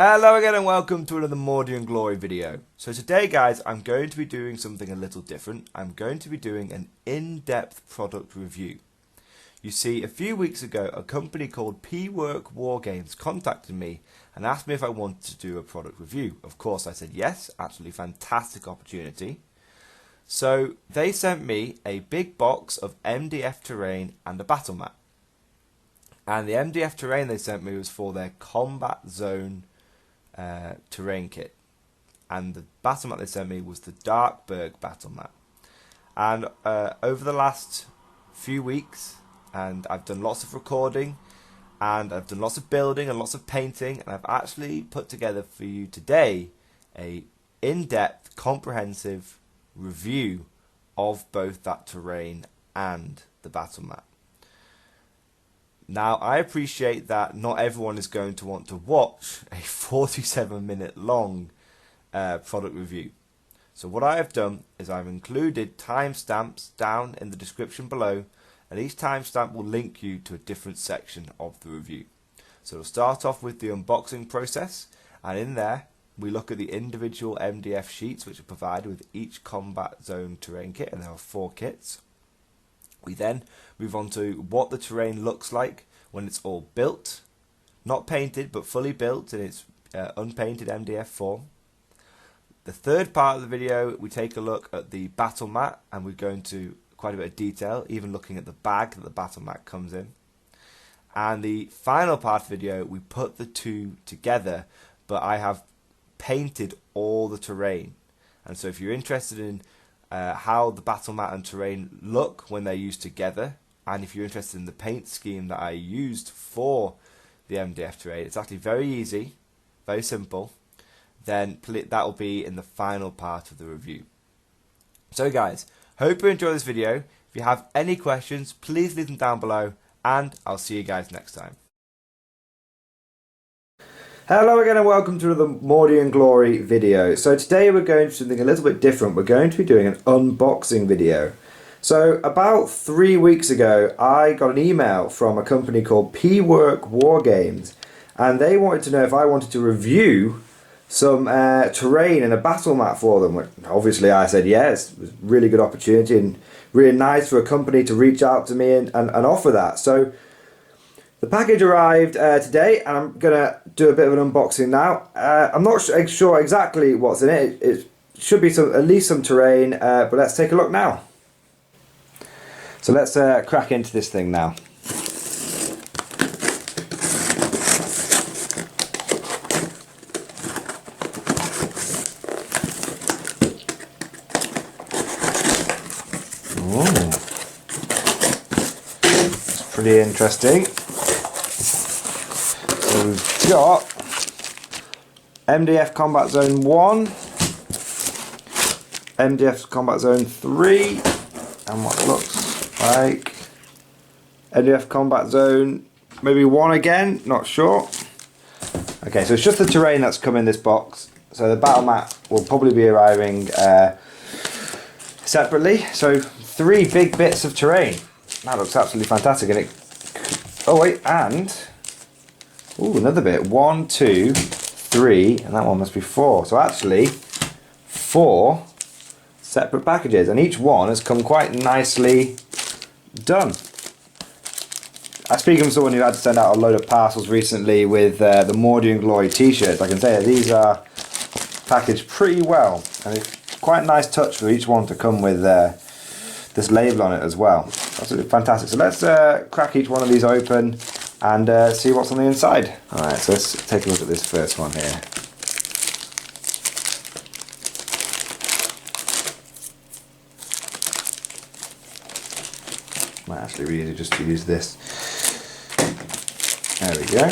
Hello again and welcome to another Mordian Glory video. So today guys, I'm going to be doing something a little different. I'm going to be doing an in-depth product review. You see, a few weeks ago a company called Pworks Wargames contacted me and asked me if I wanted to do a product review. Of course I said yes, absolutely fantastic opportunity. So they sent me a big box of MDF terrain and a battle mat. And the MDF terrain they sent me was for their combat zone terrain kit, and the battle mat they sent me was the Darkburg Battle mat. And over the last few weeks, and I've done lots of recording and I've done lots of building and lots of painting, and I've actually put together for you today a in-depth comprehensive review of both that terrain and the battle mat. Now, I appreciate that not everyone is going to want to watch a 47-minute long product review. So what I have done is I've included timestamps down in the description below, and each timestamp will link you to a different section of the review. So we'll start off with the unboxing process, and in there we look at the individual MDF sheets which are provided with each combat zone terrain kit, and there are 4 kits. We then move on to what the terrain looks like when it's all built, not painted but fully built in its unpainted MDF form. The third part of the video, we take a look at the battle mat, and we go into quite a bit of detail, even looking at the bag that the battle mat comes in. And the final part of the video, we put the two together, but I have painted all the terrain. And so if you're interested in how the battle mat and terrain look when they're used together, and if you're interested in the paint scheme that I used for the MDF terrain, it's actually very easy, very simple, then that will be in the final part of the review. So guys, hope you enjoy this video. If you have any questions, please leave them down below, and I'll see you guys next time. Hello again and welcome to another Mordian Glory video. So today we're going to do something a little bit different. We're going to be doing an unboxing video. So about 3 weeks ago I got an email from a company called Pworks Wargames, and they wanted to know if I wanted to review some terrain and a battle mat for them. Which obviously I said yes. It was a really good opportunity and really nice for a company to reach out to me and offer that. So the package arrived today, and I'm going to do a bit of an unboxing now. I'm not sure exactly what's in it. It should be at least some terrain, but let's take a look now. So let's crack into this thing now. Ooh. It's pretty interesting. So we've got MDF Combat Zone 1, MDF Combat Zone 3, and what looks like MDF Combat Zone maybe 1 again, not sure. Okay, so it's just the terrain that's come in this box. So the battle mat will probably be arriving separately. So 3 big bits of terrain. That looks absolutely fantastic. And oh wait, and ooh, another bit. 1, 2, 3, and that one must be 4. So actually 4 separate packages, and each one has come quite nicely done. I speak from someone who had to send out a load of parcels recently with the Mordian Glory t-shirts. I can say that these are packaged pretty well, and it's quite a nice touch for each one to come with this label on it as well. Absolutely fantastic. So let's crack each one of these open and see what's on the inside. Alright, so let's take a look at this first one here. Might actually be easier just to use this. There we go.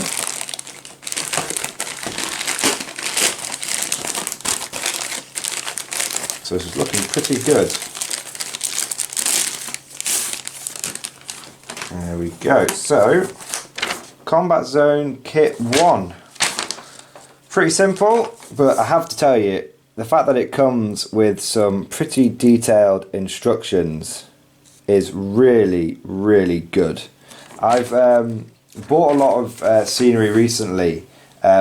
So this is looking pretty good. There we go. So Combat Zone Kit 1. Pretty simple, but I have to tell you, the fact that it comes with some pretty detailed instructions is really, really good. I've bought a lot of scenery recently,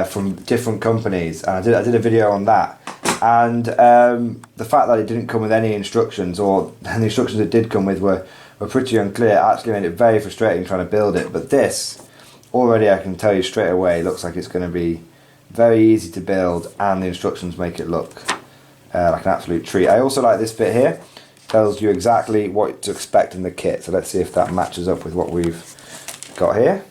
from different companies, and I did a video on that. And the fact that it didn't come with any instructions, or the instructions it did come with were pretty unclear, actually made it very frustrating trying to build it. But this, already I can tell you straight away, looks like it's going to be very easy to build, and the instructions make it look like an absolute treat. I also like this bit here, tells you exactly what to expect in the kit. So let's see if that matches up with what we've got here.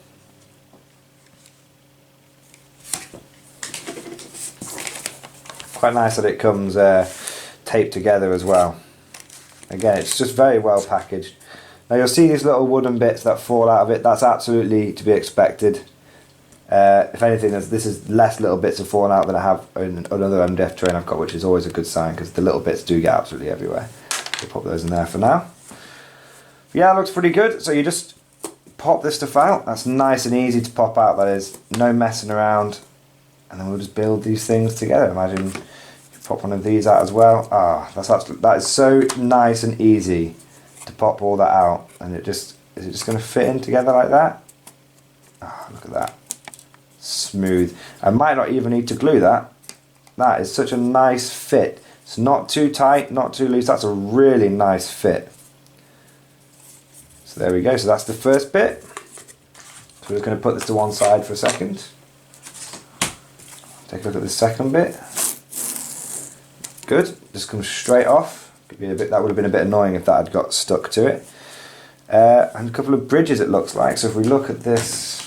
Quite nice that it comes taped together as well. Again, it's just very well packaged. Now you'll see these little wooden bits that fall out of it. That's absolutely to be expected. If anything, this is less little bits have fallen out than I have in another MDF terrain I've got, which is always a good sign, because the little bits do get absolutely everywhere. We'll pop those in there for now. Yeah, it looks pretty good. So you just pop this stuff out. That's nice and easy to pop out, that is. No messing around. And then we'll just build these things together. Imagine you pop one of these out as well. That is so nice and easy to pop all that out. And is it just going to fit in together like that? Look at that. Smooth. I might not even need to glue that. That is such a nice fit. It's not too tight, not too loose. That's a really nice fit. So there we go. So that's the first bit. So we're just going to put this to one side for a second. Take a look at the second bit. Good. Just comes straight off. Could be a bit. That would have been a bit annoying if that had got stuck to it. And a couple of bridges, it looks like. So if we look at this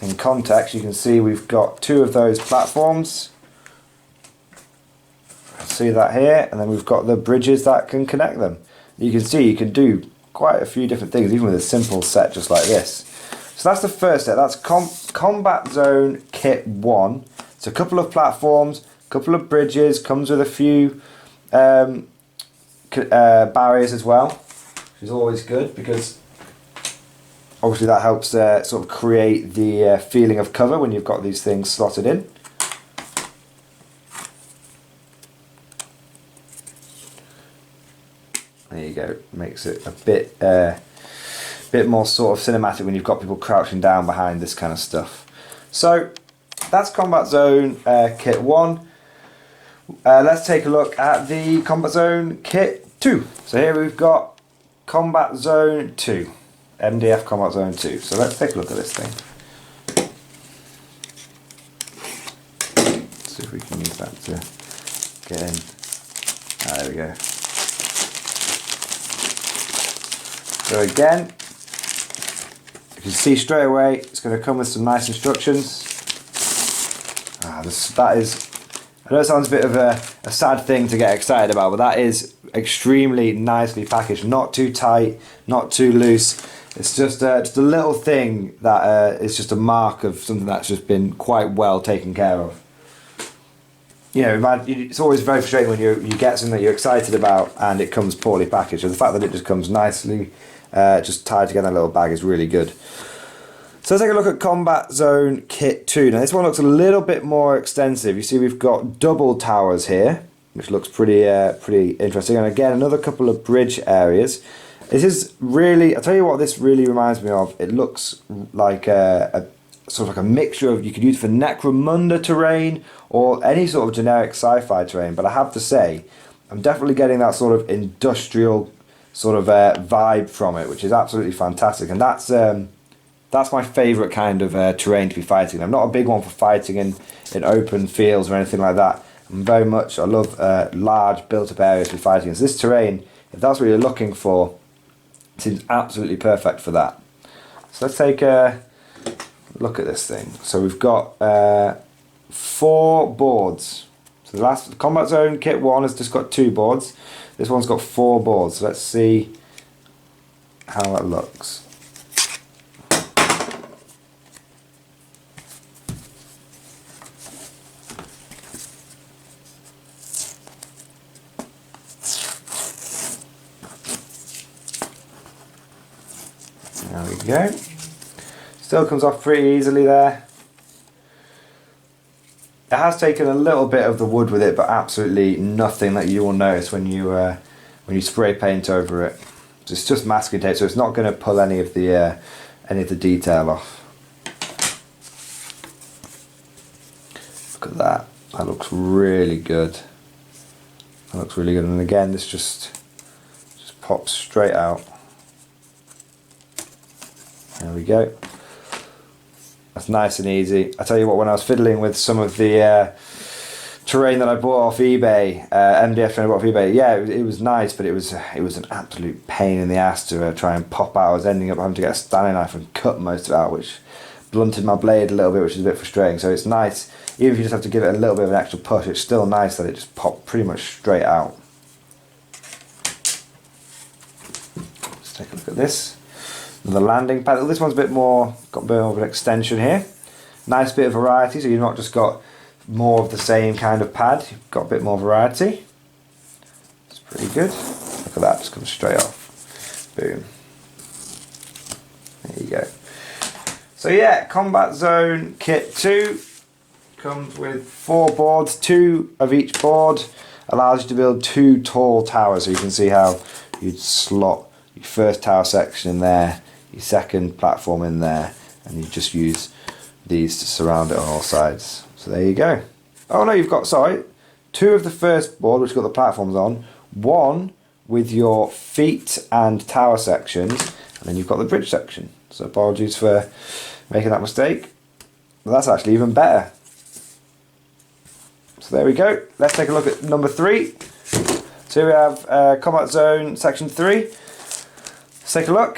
in context, you can see we've got two of those platforms. See that here, and then we've got the bridges that can connect them. You can see you can do quite a few different things, even with a simple set just like this. So that's the first set. That's Combat Zone Kit 1. It's a couple of platforms, a couple of bridges, comes with a few barriers as well, which is always good, because obviously that helps sort of create the feeling of cover when you've got these things slotted in. There you go, makes it a bit more sort of cinematic when you've got people crouching down behind this kind of stuff. So that's Combat Zone Kit 1. Let's take a look at the Combat Zone Kit 2. So here we've got Combat Zone 2. MDF Combat Zone 2. So let's take a look at this thing. Let's see if we can use that to get in. There we go. So again, you can see straight away it's going to come with some nice instructions. That is, I know it sounds a bit of a sad thing to get excited about, but that is extremely nicely packaged. Not too tight, not too loose. It's just a little thing that is just a mark of something that's just been quite well taken care of. You know, it's always very frustrating when you get something that you're excited about and it comes poorly packaged. So the fact that it just comes nicely just tied together in a little bag is really good. So let's take a look at Combat Zone Kit 2. Now this one looks a little bit more extensive. You see we've got double towers here, which looks pretty interesting. And again, another couple of bridge areas. This is really, I'll tell you what this really reminds me of. It looks like a sort of like a mixture of, you could use for Necromunda terrain or any sort of generic sci-fi terrain. But I have to say, I'm definitely getting that sort of industrial sort of vibe from it, which is absolutely fantastic. And that's my favourite kind of terrain to be fighting. I'm not a big one for fighting in open fields or anything like that. I love large built-up areas to be fighting in. So this terrain, if that's what you're looking for, seems absolutely perfect for that. So let's take a look at this thing. So we've got 4 boards. So the last Combat Zone Kit 1 has just got 2 boards. This one's got 4 boards. So let's see how that looks. There we go. Still comes off pretty easily there. It has taken a little bit of the wood with it, but absolutely nothing that you will notice when you spray paint over it. It's just masking tape, so it's not going to pull any of the detail off. Look at that. That looks really good. That looks really good. And again, this just pops straight out. There we go. That's nice and easy. I tell you what, when I was fiddling with some of the terrain that I bought off eBay, MDF terrain I bought off eBay, yeah, it was nice, but it was an absolute pain in the ass to try and pop out. I was ending up having to get a Stanley knife and cut most of it out, which blunted my blade a little bit, which is a bit frustrating. So it's nice, even if you just have to give it a little bit of an extra push, it's still nice that it just popped pretty much straight out. Let's take a look at this. The landing pad. This one's a bit more, got a bit more of an extension here. Nice bit of variety, so you've not just got more of the same kind of pad, you've got a bit more variety. It's pretty good. Look at that, just comes straight off. Boom. There you go. So yeah, Combat Zone Kit 2 comes with 4 boards, 2 of each board, allows you to build 2 tall towers, so you can see how you'd slot your first tower section in there, your second platform in there, and you just use these to surround it on all sides. So there you go. Oh no, you've got, sorry, 2 of the first board, which got the platforms on, 1 with your feet and tower sections, and then you've got the bridge section. So apologies for making that mistake, but that's actually even better. So there we go. Let's take a look at number 3. So here we have Combat Zone Section 3. Let's take a look.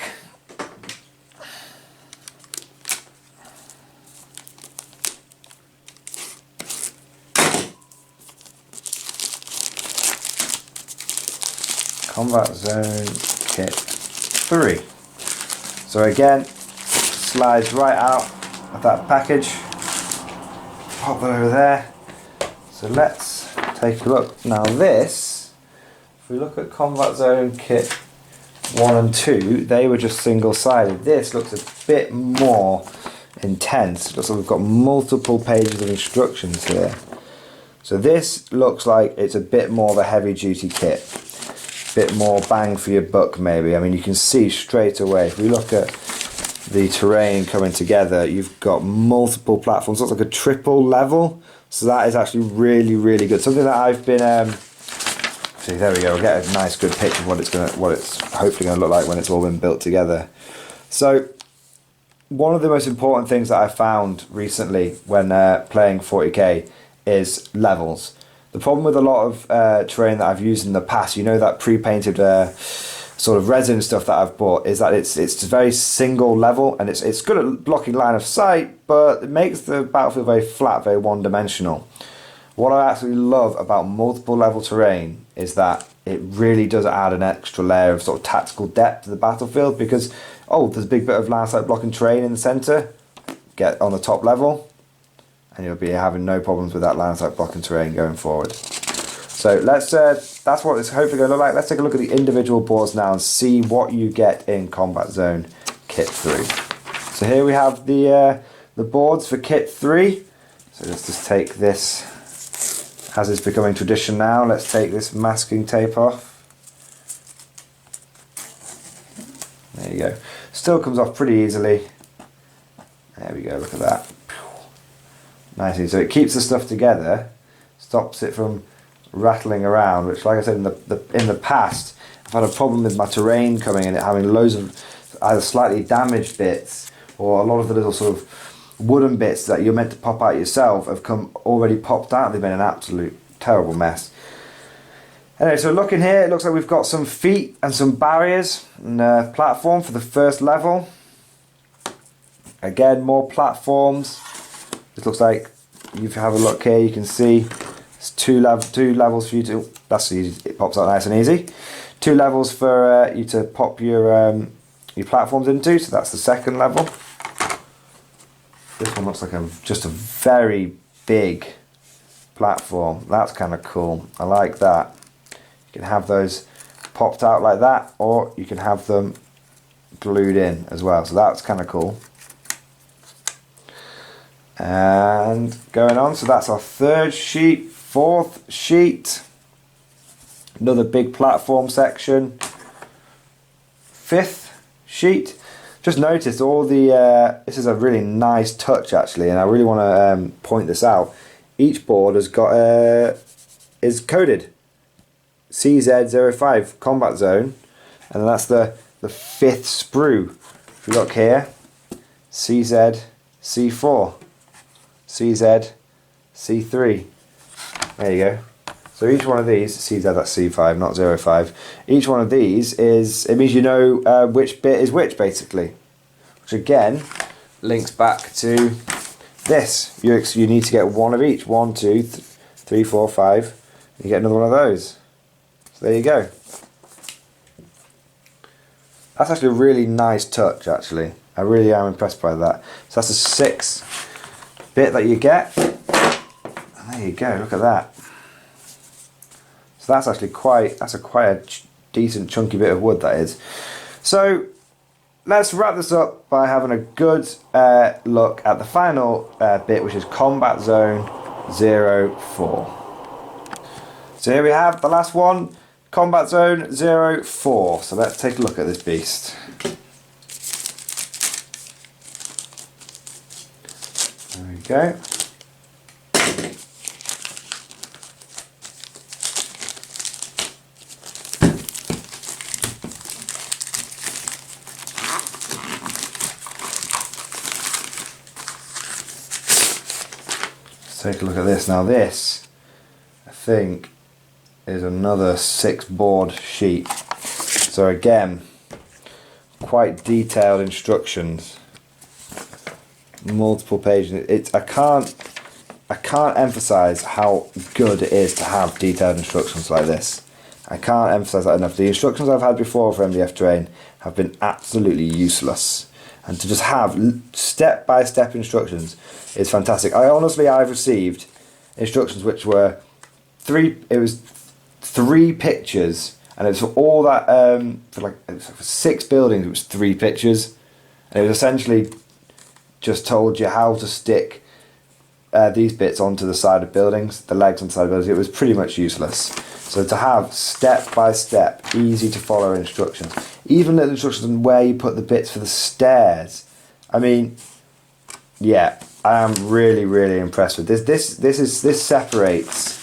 Combat Zone Kit 3. So again, slides right out of that package. Pop that over there. So let's take a look. Now this, if we look at Combat Zone Kit 1 and 2, they were just single-sided. This looks a bit more intense. It looks like we've got multiple pages of instructions here. So this looks like it's a bit more of a heavy-duty kit. Bit more bang for your buck maybe. I mean, you can see straight away, if we look at the terrain coming together, you've got multiple platforms. Looks like a triple level. So that is actually really, really good. Something that I've been see, there we go. We'll get a nice good picture of what it's hopefully gonna look like when it's all been built together. So one of the most important things that I found recently when playing 40k is levels. The problem with a lot of terrain that I've used in the past, you know, that pre-painted sort of resin stuff that I've bought, is that it's very single level, and it's good at blocking line of sight, but it makes the battlefield very flat, very one-dimensional. What I actually love about multiple level terrain is that it really does add an extra layer of sort of tactical depth to the battlefield, because, oh, there's a big bit of line of sight blocking terrain in the centre, get on the top level, and you'll be having no problems with that line of sight blocking terrain going forward. So let's that's what it's hopefully going to look like. Let's take a look at the individual boards now and see what you get in Combat Zone Kit 3. So here we have the boards for Kit 3. So let's just take this, as is becoming tradition now, let's take this masking tape off. There you go. Still comes off pretty easily. There we go, look at that. Nicely, so it keeps the stuff together, stops it from rattling around, which, like I said, in the past, I've had a problem with my terrain coming in, it having loads of either slightly damaged bits, or a lot of the little sort of wooden bits that you're meant to pop out yourself have come already popped out. They've been an absolute terrible mess. Anyway, so looking here, it looks like we've got some feet and some barriers and a platform for the first level. Again, more platforms. It looks like, if you have a look here, you can see it's two levels for you to, that's easy, it pops out nice and easy. 2 levels for you to pop your platforms into, so that's the second level. This one looks like just a very big platform. That's kind of cool. I like that. You can have those popped out like that, or you can have them glued in as well, so that's kind of cool. And going on, so that's our 3rd sheet, 4th sheet, another big platform section, 5th sheet. Just noticed all the, this is a really nice touch actually, and I really want to point this out, each board has got is coded CZ05 combat zone, and that's the 5th sprue. If we look here, CZ C4, CZ C3. There you go. So each one of these, CZ, that's C5, not 05. Each one of these is, it means you know which bit is which, basically. Which again links back to this. You need to get one of each. 1, 2, 3, 4, 5. You get another one of those. So there you go. That's actually a really nice touch, actually. I really am impressed by that. So that's the 6th bit that you get. And there you go, look at that. So that's actually quite a decent chunky bit of wood, that is. So let's wrap this up by having a good look at the final bit, which is Combat Zone 04. So here we have the last one, Combat Zone 04. So let's take a look at this beast. There we go. Take a look at this. Now this, I think, is another 6 board sheet. So again, quite detailed instructions, multiple pages. I can't emphasize how good it is to have detailed instructions like this. I can't emphasize that enough. The instructions I've had before for MDF terrain have been absolutely useless. And to just have step-by-step instructions is fantastic. I've received instructions which were 3 pictures, and it was for all that, for 6 buildings, it was 3 pictures. And it was essentially just told you how to stick these bits onto the side of buildings, the legs on the side of buildings. It was pretty much useless. So to have step-by-step, easy-to-follow instructions, even little instructions on where you put the bits for the stairs. I mean, yeah, I am really, really impressed with this. This separates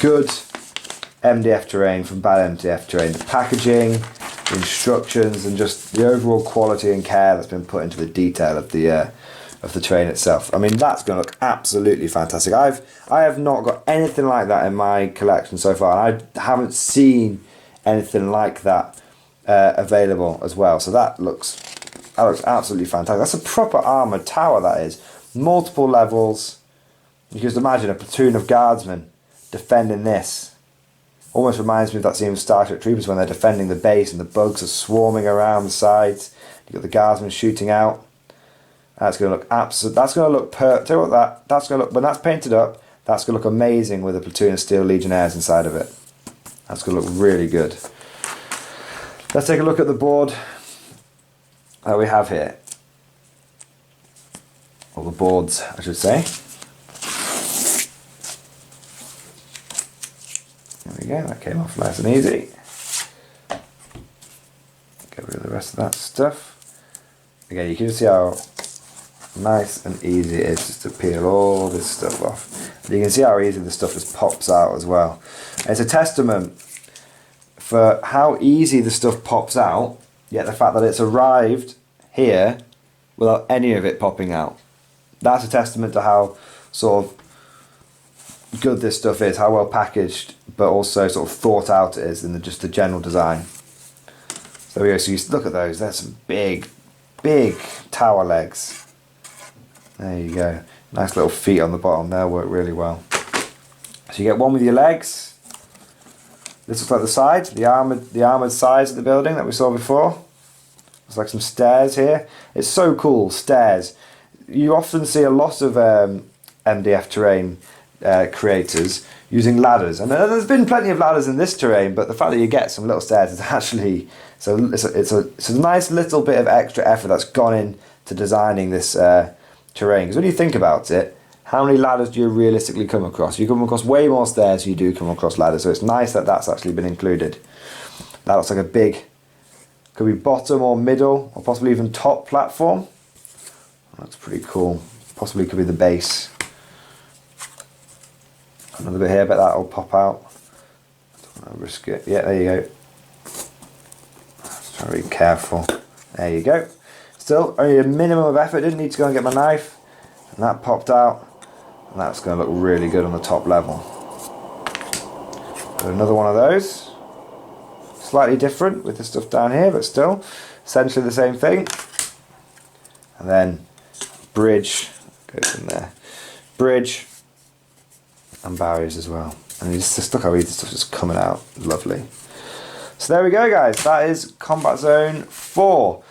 good MDF terrain from bad MDF terrain. The packaging, the instructions, and just the overall quality and care that's been put into the detail of the terrain itself. I mean, that's going to look absolutely fantastic. I have not got anything like that in my collection so far, and I haven't seen anything like that available as well. So that looks absolutely fantastic. That's a proper armoured tower, that is. Multiple levels. You can just imagine a platoon of guardsmen defending this. Almost reminds me of that scene with Starship Troopers when they're defending the base and the bugs are swarming around the sides. You've got the guardsmen shooting out. That's going to look absolute. That's going to look tell you what, that's going to look, when that's painted up, that's going to look amazing with a platoon of Steel Legionnaires inside of it. That's going to look really good. Let's take a look at the board that we have here. Or the boards, I should say. There we go, that came off nice and easy. Get rid of the rest of that stuff. Again, you can see how nice and easy it is just to peel all this stuff off. And you can see how easy the stuff just pops out as well. And it's a testament for how easy the stuff pops out, yet the fact that it's arrived here without any of it popping out. That's a testament to how sort of good this stuff is, how well packaged, but also sort of thought out it is in just the general design. So there we go, so you look at those, there's some big tower legs. There you go, nice little feet on the bottom, they'll work really well. So you get one with your legs. This looks like the sides, the armoured sides of the building that we saw before. There's like some stairs here. It's so cool, stairs. You often see a lot of MDF terrain creators using ladders, and there's been plenty of ladders in this terrain, but the fact that you get some little stairs is actually, so it's a nice little bit of extra effort that's gone into designing this terrain. Because when you think about it, how many ladders do you realistically come across? You come across way more stairs than you do come across ladders, so it's nice that that's actually been included. That looks like a big, could be bottom or middle, or possibly even top platform. That's pretty cool. Possibly could be the base. Another bit here, but that'll pop out. Don't want to risk it. Yeah, there you go. Just try to be careful. There you go. Still, only a minimum of effort. Didn't need to go and get my knife. And that popped out. And that's going to look really good on the top level. Got another one of those. Slightly different with the stuff down here, but still essentially the same thing. And then bridge goes in there. Bridge and barriers as well. And just look how easy this stuff is coming out. Lovely. So there we go, guys. That is Combat Zone 4.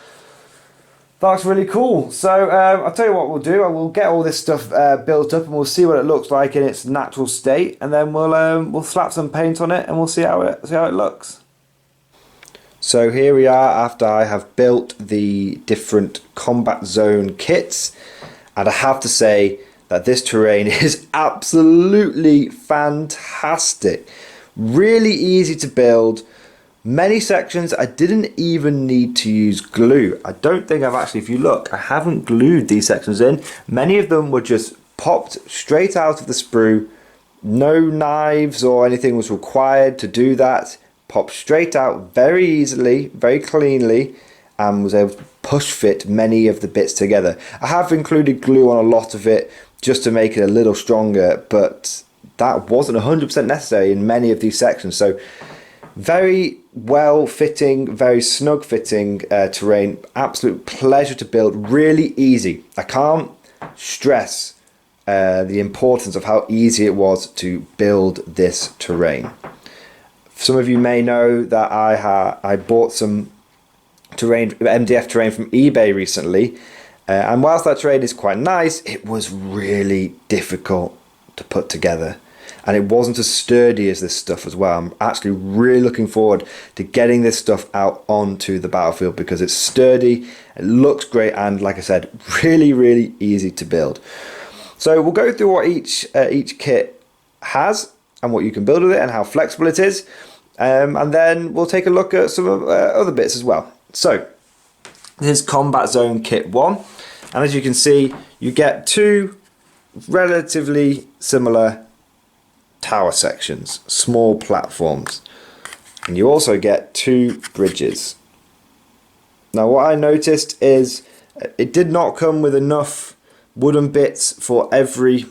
That looks really cool. So I'll tell you what we'll do. I will get all this stuff built up, and we'll see what it looks like in its natural state, and then we'll slap some paint on it, and we'll see how it looks. So here we are after I have built the different Combat Zone kits, and I have to say that this terrain is absolutely fantastic. Really easy to build. Many sections I didn't even need to use glue. I don't think I've actually, if you look, I haven't glued these sections in. Many of them were just popped straight out of the sprue. No knives or anything was required to do that. Popped straight out very easily, very cleanly, and was able to push fit many of the bits together. I have included glue on a lot of it just to make it a little stronger, but that wasn't 100% necessary in many of these sections. So very well fitting, very snug fitting terrain. Absolute pleasure to build. Really easy. I can't stress the importance of how easy it was to build this terrain. Some of you may know that I bought some terrain, MDF terrain from eBay recently, and whilst that terrain is quite nice, it was really difficult to put together. And it wasn't as sturdy as this stuff as well. I'm actually really looking forward to getting this stuff out onto the battlefield because it's sturdy, it looks great, and like I said, really, really easy to build. So we'll go through what each kit has and what you can build with it and how flexible it is. And then we'll take a look at some of other bits as well. So this is Combat Zone Kit 1. And as you can see, you get two relatively similar tower sections, small platforms, and you also get two bridges. Now what I noticed is it did not come with enough wooden bits for every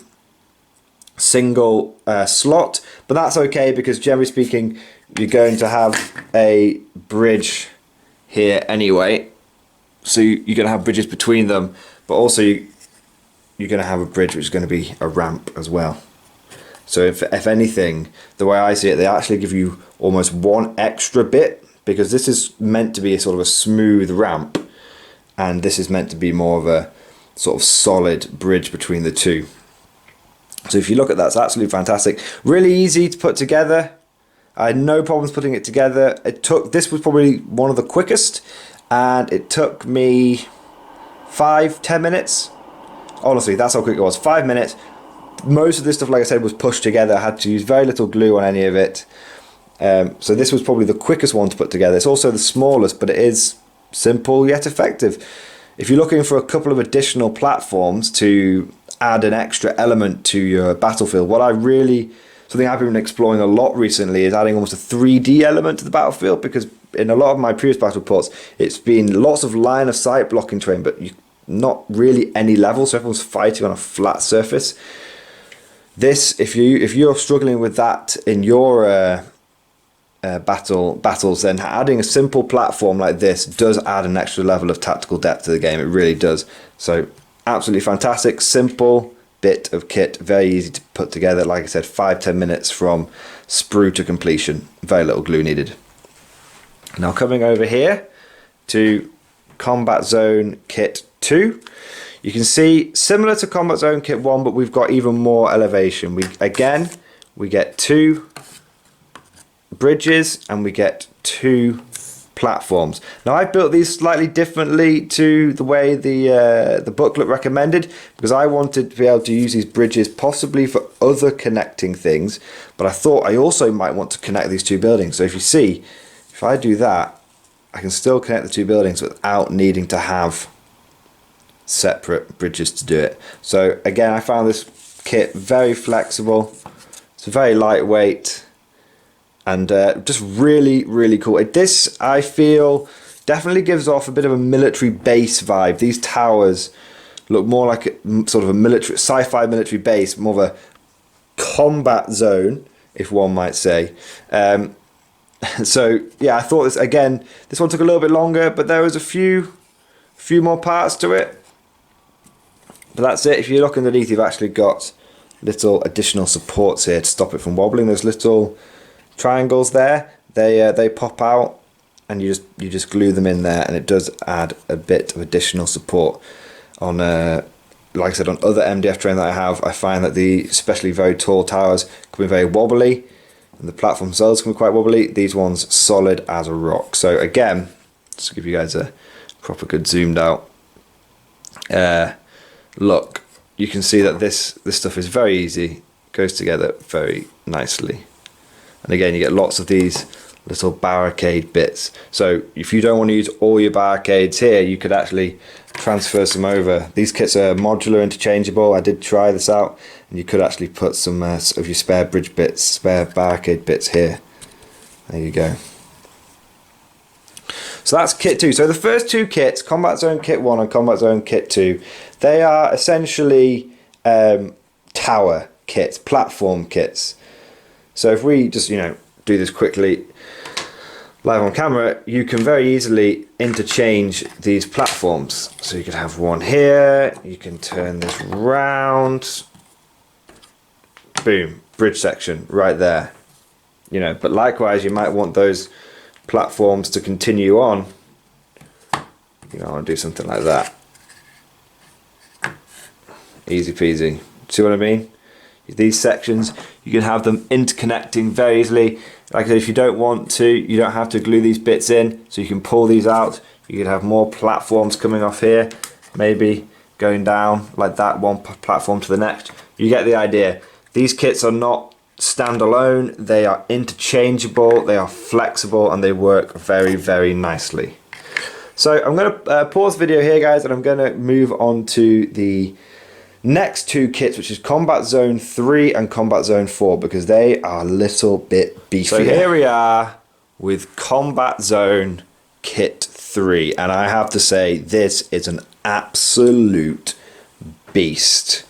single slot, but that's okay because generally speaking you're going to have a bridge here anyway, so you're going to have bridges between them, but also you're going to have a bridge which is going to be a ramp as well. So if anything, the way I see it, they actually give you almost one extra bit, because this is meant to be a sort of a smooth ramp, and this is meant to be more of a sort of solid bridge between the two. So if you look at that, it's absolutely fantastic. Really easy to put together. I had no problems putting it together. This was probably one of the quickest, and it took me 5-10 minutes. Honestly, that's how quick it was. 5 minutes. Most of this stuff, like I said, was pushed together. I had to use very little glue on any of it. So this was probably the quickest one to put together. It's also the smallest, but it is simple yet effective. If you're looking for a couple of additional platforms to add an extra element to your battlefield, something I've been exploring a lot recently is adding almost a 3D element to the battlefield, because in a lot of my previous battle reports, it's been lots of line of sight blocking terrain, but not really any level, so everyone's fighting on a flat surface. This, if you're struggling with that in your battles, then adding a simple platform like this does add an extra level of tactical depth to the game. It really does. So absolutely fantastic, simple bit of kit, very easy to put together. Like I said, 5-10 minutes from sprue to completion. Very little glue needed. Now coming over here to Combat Zone Kit 2. You can see, similar to Combat Zone Kit 1, but we've got even more elevation. We get two bridges and we get two platforms. Now I've built these slightly differently to the way the booklet recommended, because I wanted to be able to use these bridges possibly for other connecting things, but I thought I also might want to connect these two buildings. So if you see, if I do that, I can still connect the two buildings without needing to have separate bridges to do it. So again, I found this kit very flexible, It's very lightweight and just really, really cool. This, I feel, definitely gives off a bit of a military base vibe. These towers look more like sort of a military, sci-fi military base, more of a combat zone, if one might say. So yeah, I thought this one took a little bit longer, but there was a few more parts to it. But that's it. If you look underneath, you've actually got little additional supports here to stop it from wobbling. There's little triangles there. They pop out, and you just glue them in there, and it does add a bit of additional support. On like I said, on other MDF terrain that I have, I find that especially very tall towers can be very wobbly, and the platform themselves can be quite wobbly. These ones solid as a rock. So again, just to give you guys a proper good zoomed out look, you can see that this stuff is very easy, goes together very nicely. And again, you get lots of these little barricade bits. So if you don't want to use all your barricades here, you could actually transfer some over. These kits are modular, interchangeable. I did try this out, and you could actually put some of your spare bridge bits, spare barricade bits here. There you go. So that's kit 2. So the first 2 kits, Combat Zone Kit 1 and Combat Zone Kit 2, they are essentially tower kits, platform kits. So if we just, do this quickly live on camera, you can very easily interchange these platforms. So you could have one here, you can turn this round, boom, bridge section right there. But likewise, you might want those platforms to continue on. I want to do something like that. Easy peasy. See what I mean? These sections, you can have them interconnecting very easily. Like I said, if you don't want to, you don't have to glue these bits in, so you can pull these out. You could have more platforms coming off here, maybe going down like that, one platform to the next. You get the idea. These kits are not standalone, they are interchangeable, they are flexible, and they work very, very nicely. So I'm going to pause the video here, guys, and I'm going to move on to the next 2 kits, which is Combat Zone 3 and Combat Zone 4, because they are a little bit beefier. So here we are with Combat Zone Kit 3, and I have to say, this is an absolute beast.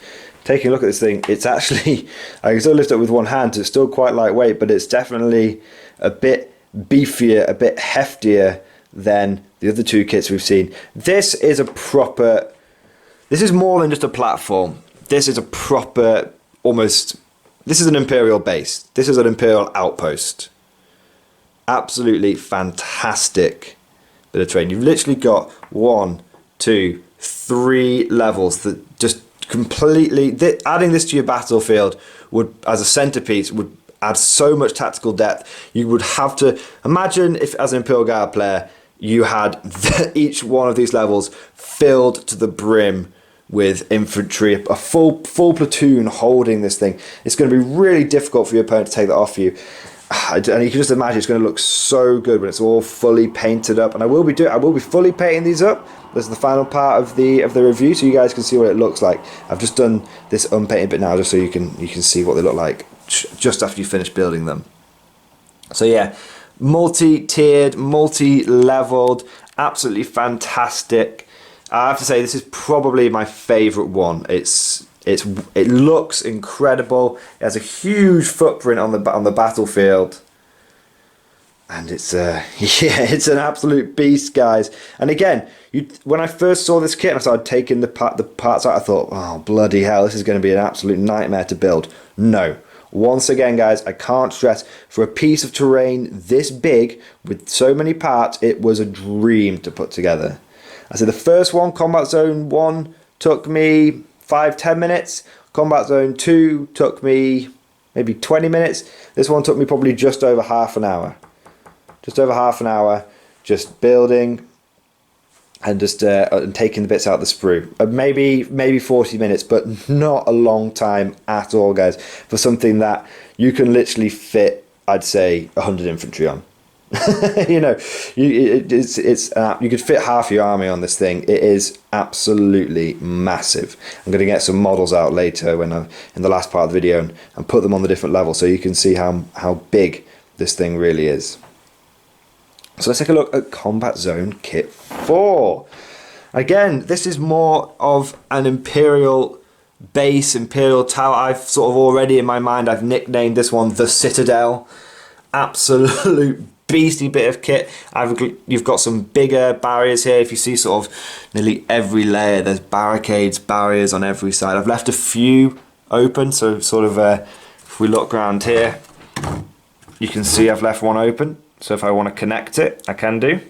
Taking a look at this thing, it's actually, I can still lift it with one hand, so it's still quite lightweight, but it's definitely a bit beefier, a bit heftier than the other 2 kits we've seen. This is more than just a platform. This is a proper, this is an Imperial base. This is an Imperial outpost. Absolutely fantastic bit of terrain. You've literally got 1, 2, 3 levels that just completely, adding this to your battlefield would, as a centerpiece, would add so much tactical depth. You would have to imagine if, as an Imperial Guard player, you had each one of these levels filled to the brim with infantry, a full platoon holding this thing. It's going to be really difficult for your opponent to take that off you. And you can just imagine it's going to look so good when it's all fully painted up. And I will be fully painting these up. This is the final part of the review, so you guys can see what it looks like. I've just done this unpainted bit now, just so you can see what they look like just after you finish building them. So yeah, multi-tiered, multi-leveled, absolutely fantastic. I have to say, this is probably my favourite one. It looks incredible. It has a huge footprint on the battlefield, and it's it's an absolute beast, guys. And again, when I first saw this kit and I started taking the parts out, I thought, oh bloody hell, this is going to be an absolute nightmare to build. No. Once again, guys, I can't stress, for a piece of terrain this big with so many parts, it was a dream to put together. I said the first one, Combat Zone 1, took me 5-10 minutes. Combat Zone 2 took me maybe 20 minutes. This one took me probably just over half an hour. Just over half an hour, just building and just and taking the bits out of the sprue. Maybe 40 minutes, but not a long time at all, guys, for something that you can literally fit, I'd say, 100 infantry on. You know, you could fit half your army on this thing. It is absolutely massive. I'm going to get some models out later in the last part of the video and put them on the different levels so you can see how big this thing really is. So let's take a look at Combat Zone Kit 4. Again, this is more of an Imperial base, Imperial tower. I've sort of already in my mind, I've nicknamed this one the Citadel. Absolute beastly bit of kit. You've got some bigger barriers here. If you see sort of nearly every layer, there's barricades, barriers on every side. I've left a few open, so sort of if we look around here, you can see I've left one open. So if I want to connect it, I can do.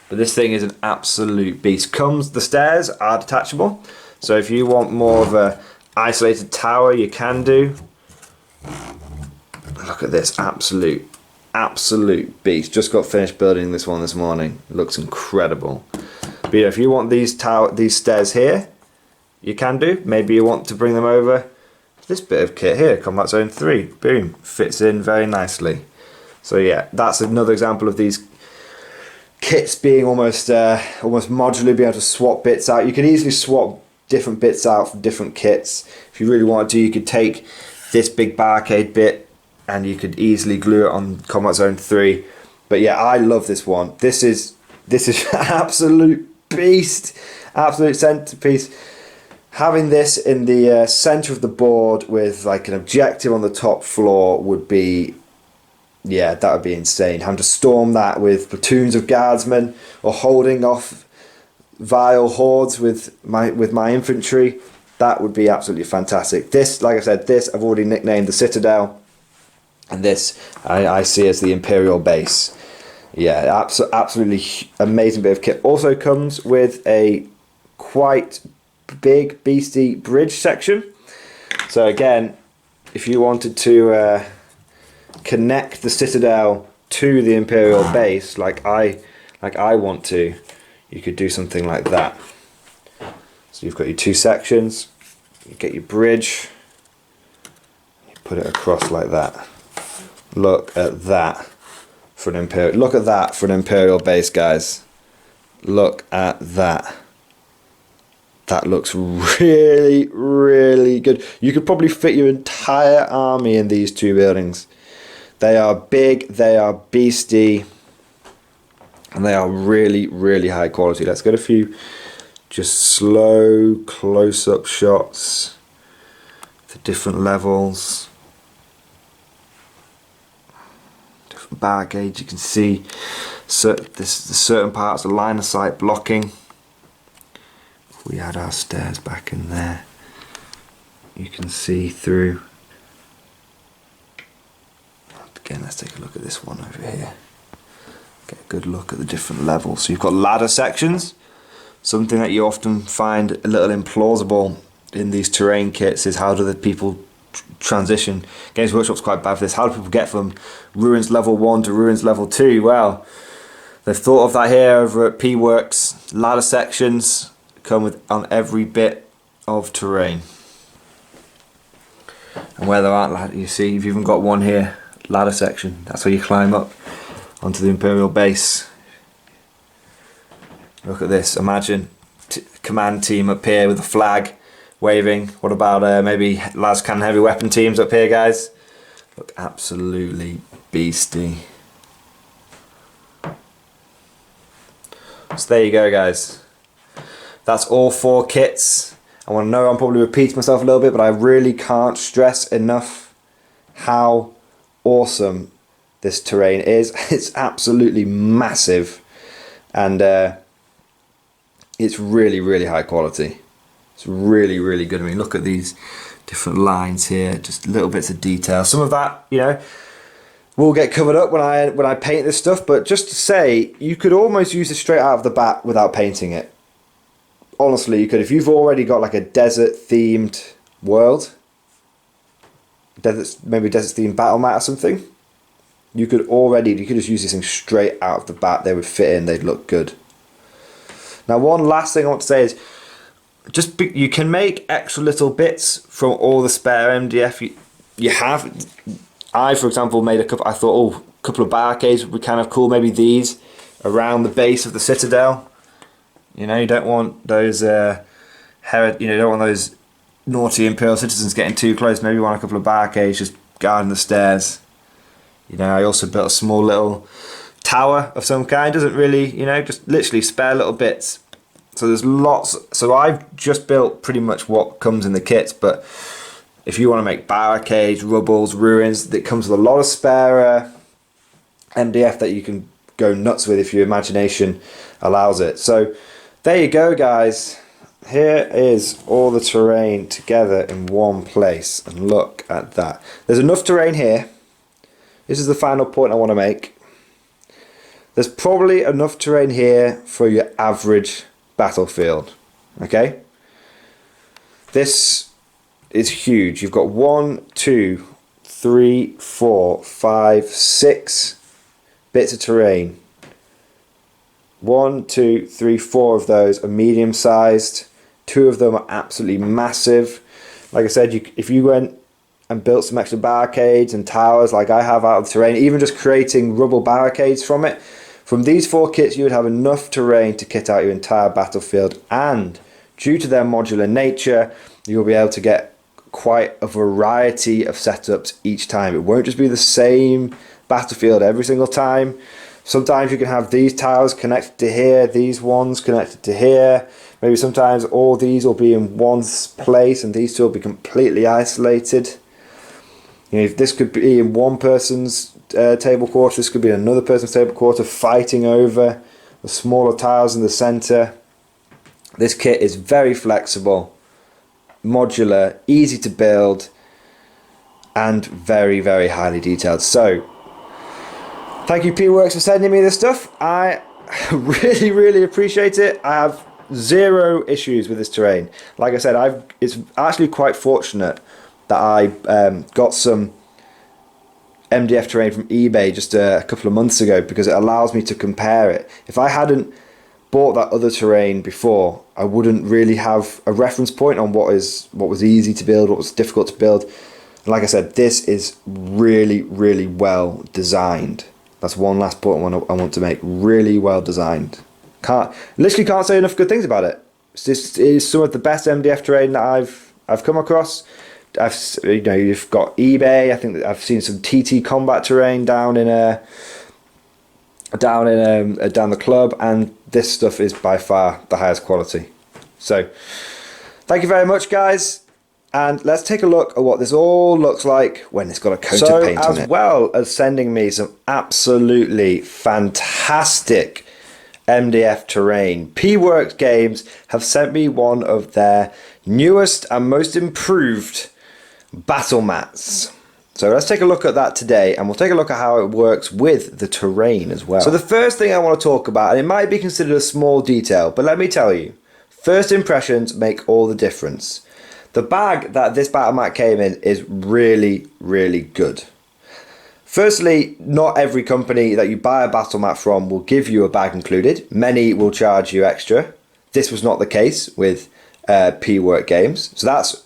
But this thing is an absolute beast. The stairs are detachable, so if you want more of a isolated tower, you can do. Look at this, absolute beast. Just got finished building this one this morning. It looks incredible. But yeah, if you want these stairs here, you can do. Maybe you want to bring them over to this bit of kit here, Combat Zone 3. Boom, fits in very nicely. So yeah, that's another example of these kits being almost modular, being able to swap bits out. You can easily swap different bits out from different kits. If you really wanted to, you could take this big barricade bit and you could easily glue it on Combat Zone 3. But yeah, I love this one. This is absolute beast, absolute centerpiece. Having this in the center of the board with like an objective on the top floor would be, yeah, that would be insane. Having to storm that with platoons of guardsmen or holding off vile hordes with my infantry, that would be absolutely fantastic. This, like I said, this I've already nicknamed the Citadel. And this I see as the Imperial base. Yeah, absolutely amazing bit of kit. Also comes with a quite big beastie bridge section. So again, if you wanted to connect the Citadel to the Imperial base, like I want to, you could do something like that. So you've got your two sections. You get your bridge. You put it across like that. Look at that for an Imperial. Look at that for an Imperial base, guys. Look at that. That looks really, really good. You could probably fit your entire army in these two buildings. They are big, they are beastie, and they are really, really high quality. Let's get a few just slow close-up shots to different levels. Barricades, you can see there's certain parts of line of sight blocking. If we had our stairs back in there, you can see through. Again, let's take a look at this one over here. Get a good look at the different levels. So you've got ladder sections. Something that you often find a little implausible in these terrain kits is how do the people transition. Games Workshop's quite bad for this. How do people get from Ruins level 1 to Ruins level 2? Well, they've thought of that here over at Pworks. Ladder sections come on every bit of terrain. And where there aren't ladders, you see, you've even got one here, ladder section. That's where you climb up onto the Imperial base. Look at this. Imagine command team up here with a flag waving. What about maybe las cannon heavy weapon teams up here, guys? Look absolutely beastie. So there you go, guys. That's all 4 kits. I want to know, I'm probably repeating myself a little bit, but I really can't stress enough how awesome this terrain is. It's absolutely massive, and it's really, really high quality. It's really, really good. I mean, look at these different lines here, just little bits of detail. Some of that, you know, will get covered up when I paint this stuff, but just to say, you could almost use this straight out of the bat without painting it. Honestly, you could. If you've already got like a desert themed world, maybe desert themed battle mat or something, you could just use this thing straight out of the bat. They would fit in, they'd look good. Now, one last thing I want to say is, you can make extra little bits from all the spare MDF you have. I, for example, made a couple. I thought, oh, couple of barricades would be kind of cool. Maybe these around the base of the citadel. You know, you don't want those you don't want those naughty Imperial citizens getting too close. Maybe you want a couple of barricades just guarding the stairs. You know, I also built a small little tower of some kind. Doesn't really, you know, just literally spare little bits. So there's lots. So I've just built pretty much what comes in the kits, but if you want to make barricades, rubbles, ruins, that comes with a lot of spare MDF that you can go nuts with if your imagination allows it. So there you go, guys. Here is all the terrain together in one place, and look at that. There's enough terrain here. This is the final point I want to make. There's probably enough terrain here for your average battlefield. Okay? This is huge. You've got 1, 2, 3, 4, 5, 6 bits of terrain. 1, 2, 3, 4 of those are medium sized. 2 of them are absolutely massive. Like I said, if you went and built some extra barricades and towers like I have out of the terrain, even just creating rubble barricades from it, from these 4 kits you would have enough terrain to kit out your entire battlefield, and due to their modular nature you'll be able to get quite a variety of setups each time. It won't just be the same battlefield every single time. Sometimes you can have these towers connected to here, these ones connected to here. Maybe sometimes all these will be in one place and these two will be completely isolated. You know, if this could be in one person's table quarter, this could be another person's table quarter, fighting over the smaller tiles in the center. This kit is very flexible, modular, easy to build, and very, very highly detailed. So thank you, Pworks, for sending me this stuff. I really, really appreciate it. I have zero issues with this terrain. Like I said, it's actually quite fortunate that I got some MDF terrain from eBay just a couple of months ago, because it allows me to compare it. If I hadn't bought that other terrain before, I wouldn't really have a reference point on what was easy to build, what was difficult to build. And like I said, this is really, really well designed. That's one last point I want to make. Really well designed. Literally can't say enough good things about it. It is some of the best MDF terrain that I've come across. You've got eBay. I think that I've seen some TT combat terrain down the club, and this stuff is by far the highest quality. So thank you very much, guys. And let's take a look at what this all looks like when it's got a coat of paint on it. As well as sending me some absolutely fantastic MDF terrain, Pworks Games have sent me one of their newest and most improved battle mats. So let's take a look at that today, and we'll take a look at how it works with the terrain as well. So the first thing I want to talk about, and it might be considered a small detail, but let me tell you, first impressions make all the difference. The bag that this battle mat came in is really, really good. Firstly, not every company that you buy a battle mat from will give you a bag included. Many will charge you extra. This was not the case with Pworks Games. So that's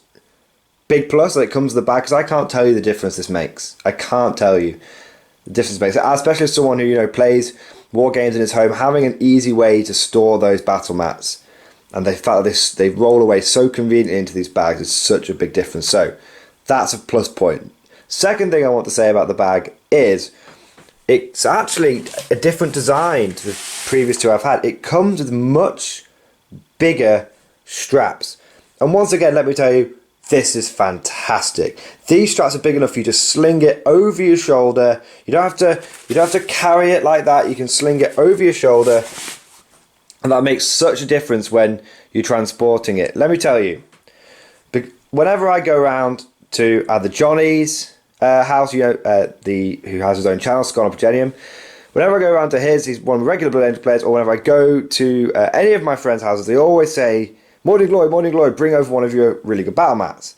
big plus that it comes with the bag, because I can't tell you the difference this makes. I can't tell you the difference it makes. Especially as someone who plays war games in his home, having an easy way to store those battle mats, and they roll away so conveniently into these bags, is such a big difference. So that's a plus point. Second thing I want to say about the bag is it's actually a different design to the previous two I've had. It comes with much bigger straps, and once again, let me tell you, this is fantastic. These straps are big enough for you to sling it over your shoulder. You don't have to carry it like that. You can sling it over your shoulder, and that makes such a difference when you're transporting it. Let me tell you, whenever I go around to either Johnny's house, who has his own channel, Scott Progenium, whenever I go around to his, he's one of the regular Blood Angel players, or whenever I go to any of my friends' houses, they always say, Mordian Glory, bring over one of your really good battle mats.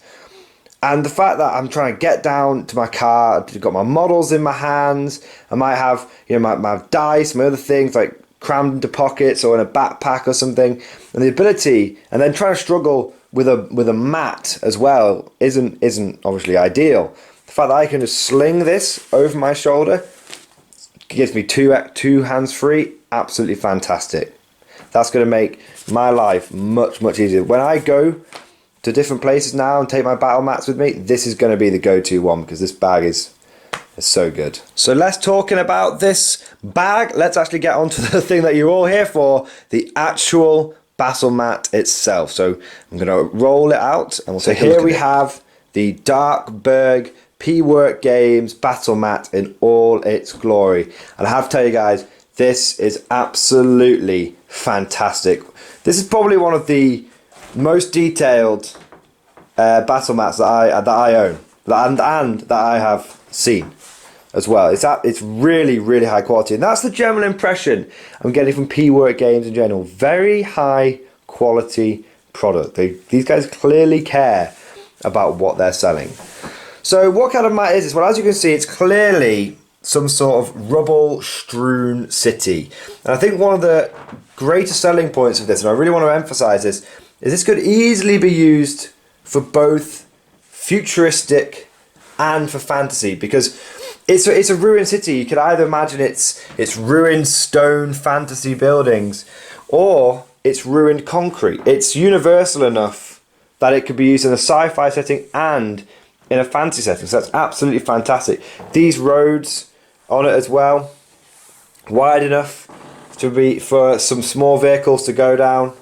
And the fact that I'm trying to get down to my car, I've got my models in my hands, I might have my dice, my other things like crammed into pockets or in a backpack or something, and the ability, and then trying to struggle with a mat as well isn't obviously ideal. The fact that I can just sling this over my shoulder gives me two hands free. Absolutely fantastic. That's going to make my life much easier. When I go to different places now and take my battle mats with me, this is going to be the go-to one, because this bag is so good. So let's talking about this bag. Let's actually get on to the thing that you're all here for, the actual battle mat itself. So I'm going to roll it out, and we'll take a look. Here we have the Darkburg Pworks Games battle mat in all its glory. And I have to tell you guys, this is absolutely fantastic. This is probably one of the most detailed battle mats that I own, and that I have seen as well. It's really high quality, and that's the general impression I'm getting from Pworks Games in general. Very high quality product. These guys clearly care about what they're selling. So what kind of mat is this? Well, as you can see, it's clearly some sort of rubble strewn city. And I think one of the greatest selling points of this, and I really want to emphasize this, is this could easily be used for both futuristic and for fantasy, because it's a ruined city. You could either imagine it's ruined stone fantasy buildings, or it's ruined concrete. It's universal enough that it could be used in a sci-fi setting and in a fantasy setting. So that's absolutely fantastic. These roads on it as well, wide enough to be for some small vehicles to go down.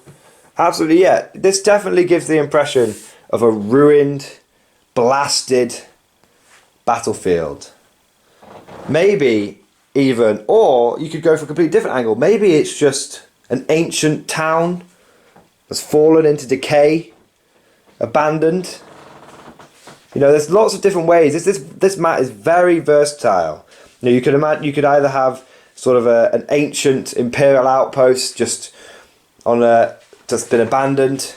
Absolutely, yeah. This definitely gives the impression of a ruined, blasted battlefield. Maybe even, or you could go for a completely different angle. Maybe it's just an ancient town that's fallen into decay, abandoned. You know, there's lots of different ways. This mat is very versatile. You know, you could imagine, you could either have sort of an ancient imperial outpost just been abandoned,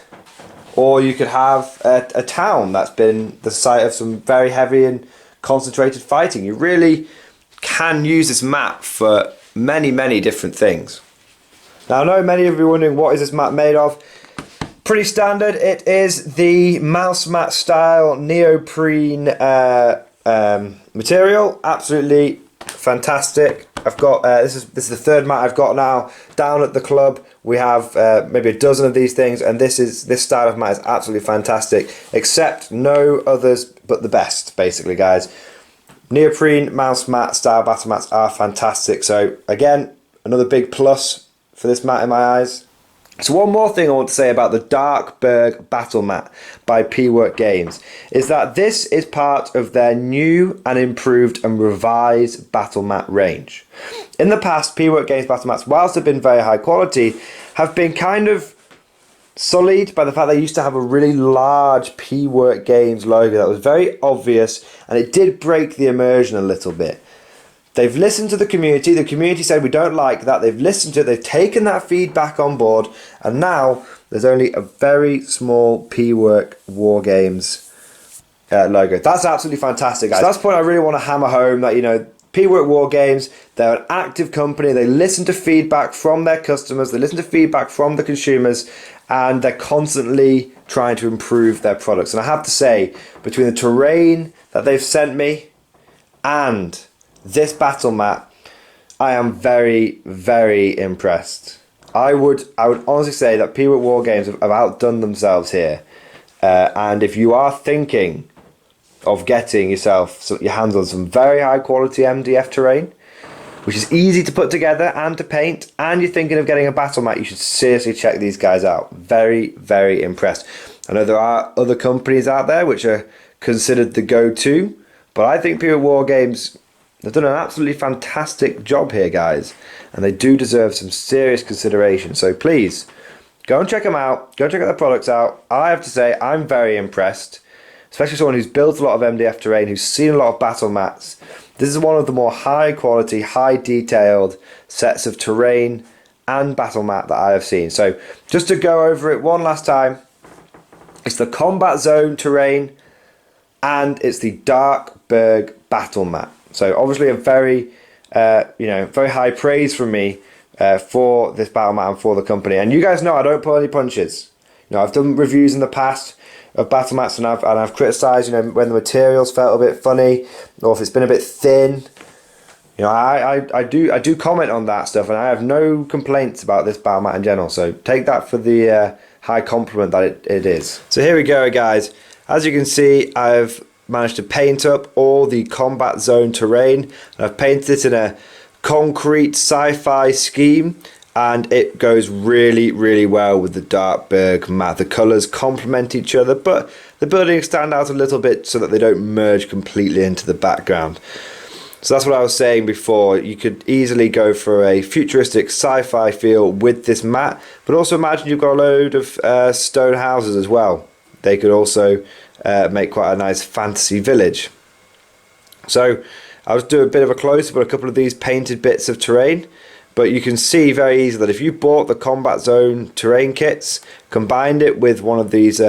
or you could have a town that's been the site of some very heavy and concentrated fighting. You really can use this map for many different things. Now, I know many of you are wondering, what is this mat made of? Pretty standard. It is the mouse mat style neoprene material. Absolutely fantastic. I've got this is the third mat I've got now. Down at the club we have maybe a dozen of these things, and this style of mat is absolutely fantastic, except no others but the best, basically, guys. Neoprene mouse mat style battle mats are fantastic. So again, another big plus for this mat in my eyes. So one more thing I want to say about the Darkburg Battle Mat by Pworks Games is that this is part of their new and improved and revised battle mat range. In the past, Pworks Games battle mats, whilst they've been very high quality, have been kind of sullied by the fact they used to have a really large Pworks Games logo that was very obvious, and it did break the immersion a little bit. They've listened to the community said we don't like that, they've listened to it, they've taken that feedback on board, and now there's only a very small Pworks Wargames logo. That's absolutely fantastic, guys. So that's the point I really want to hammer home, that, you know, Pworks Wargames, they're an active company, they listen to feedback from their customers, they listen to feedback from the consumers, and they're constantly trying to improve their products. And I have to say, between the terrain that they've sent me and this battle mat, I am very impressed. I would honestly say that Pworks Wargames have outdone themselves here. And if you are thinking of getting your hands on some very high quality MDF terrain, which is easy to put together and to paint, and you're thinking of getting a battle mat, you should seriously check these guys out. Very impressed. I know there are other companies out there which are considered the go-to, but I think Pworks Wargames, they've done an absolutely fantastic job here, guys, and they do deserve some serious consideration. So please, go and check them out. Go and check their products out. I have to say, I'm very impressed, especially someone who's built a lot of MDF terrain, who's seen a lot of battle mats. This is one of the more high quality, high detailed sets of terrain and battle mat that I have seen. So just to go over it one last time, it's the combat zone terrain, and it's the Darkburg Battle Mat. So obviously a very high praise from me for this battle mat and for the company. And you guys know I don't pull any punches. You know, I've done reviews in the past of battle mats, and I've criticised, you know, when the materials felt a bit funny, or if it's been a bit thin. You know, I do comment on that stuff, and I have no complaints about this battle mat in general. So take that for the high compliment that it is. So here we go, guys. As you can see, I've managed to paint up all the combat zone terrain, and I've painted it in a concrete sci-fi scheme, and it goes really, really well with the Darkburg mat. The colours complement each other, but the buildings stand out a little bit so that they don't merge completely into the background. So that's what I was saying before. You could easily go for a futuristic sci-fi feel with this mat, but also imagine you've got a load of stone houses as well. They could also make quite a nice fantasy village. So I'll just do a bit of a close-up on a couple of these painted bits of terrain, but you can see very easily that if you bought the combat zone terrain kits, combined it with one of these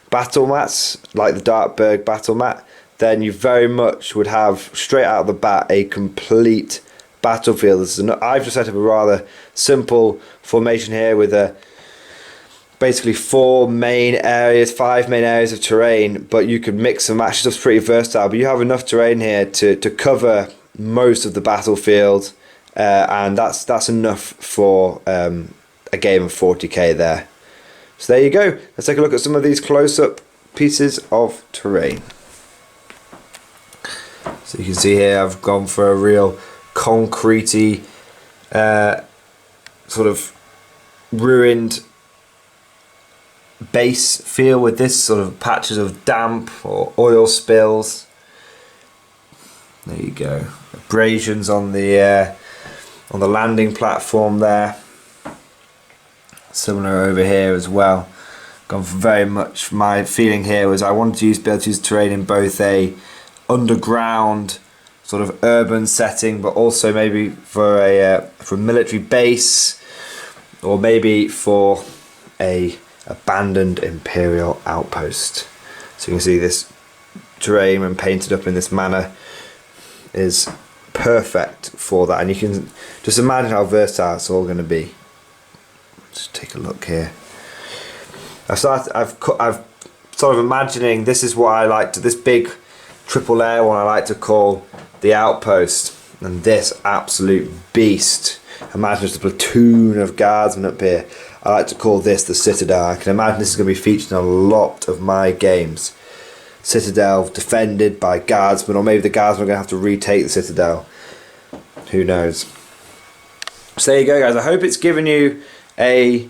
battle mats, like the Darkburg battle mat, then you very much would have straight out of the bat a complete battlefield. I've just set up a rather simple formation here with basically 5 main areas of terrain, but you could mix and match. Stuff's pretty versatile, but you have enough terrain here to cover most of the battlefield, and that's enough for a game of 40k there. So there you go. Let's take a look at some of these close-up pieces of terrain. So you can see here I've gone for a real concretey sort of ruined base feel with this sort of patches of damp or oil spills. There you go. Abrasions on the landing platform there. Similar over here as well. Gone for very much, my feeling here was I wanted to be able to use terrain in both a underground sort of urban setting, but also maybe for a military base, or maybe for a abandoned imperial outpost. So you can see this terrain, when painted up in this manner, is perfect for that, and you can just imagine how versatile it's all going to be. Just take a look here. I've sort of imagining this is what I like to, this big triple air one I like to call the outpost, and this absolute beast, imagine just a platoon of guardsmen up here, I like to call this the Citadel. I can imagine this is going to be featured in a lot of my games. Citadel defended by guardsmen, or maybe the guardsmen are going to have to retake the Citadel, who knows. So there you go, guys. I hope it's given you a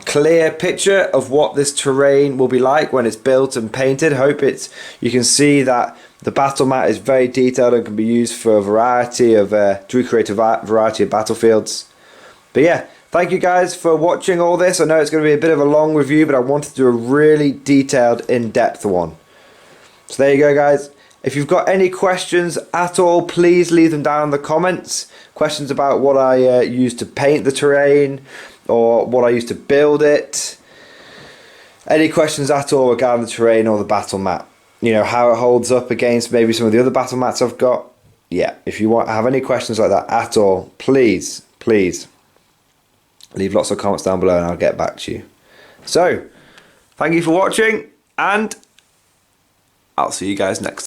clear picture of what this terrain will be like when it's built and painted. Hope you can see that the battle mat is very detailed and can be used for a variety of to recreate a variety of battlefields. But yeah, thank you guys for watching all this. I know it's going to be a bit of a long review, but I wanted to do a really detailed, in-depth one. So there you go, guys. If you've got any questions at all, please leave them down in the comments. Questions about what I used to paint the terrain, or what I used to build it. Any questions at all regarding the terrain or the battle mat. You know, how it holds up against maybe some of the other battle mats I've got. Yeah, if you have any questions like that at all, please leave lots of comments down below and I'll get back to you. So, thank you for watching, and I'll see you guys next time.